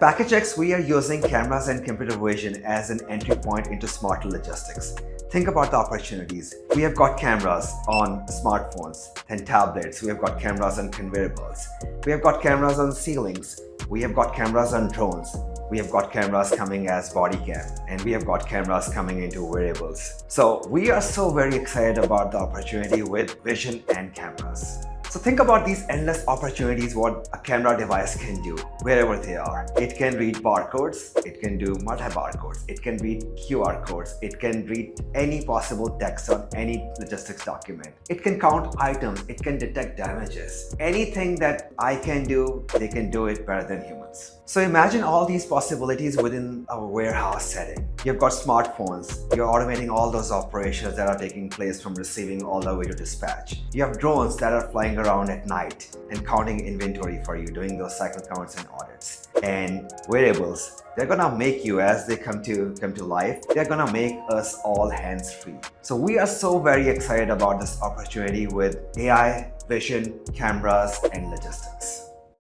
At PackageX, we are using cameras and computer vision as an entry point into smarter logistics. Think about the opportunities. We have got cameras on smartphones and tablets. We have got cameras on conveyor belts. We have got cameras on ceilings. We have got cameras on drones. We have got cameras coming as body cam, and we have got cameras coming into wearables. So we are so very excited about the opportunity with vision and cameras. So think about these endless opportunities what a camera device can do wherever they are. It can read barcodes, it can do multi-barcodes, it can read QR codes, it can read any possible text on any logistics document. It can count items, it can detect damages. Anything that I can do, they can do it better than humans. So imagine all these possibilities within a warehouse setting. You've got smartphones, you're automating all those operations that are taking place from receiving all the way to dispatch. You have drones that are flying around at night and counting inventory for you, doing those cycle counts and audits. And wearables, they're gonna make you, as they come to life, they're gonna make us all hands-free. So we are so very excited about this opportunity with AI, vision, cameras, and logistics.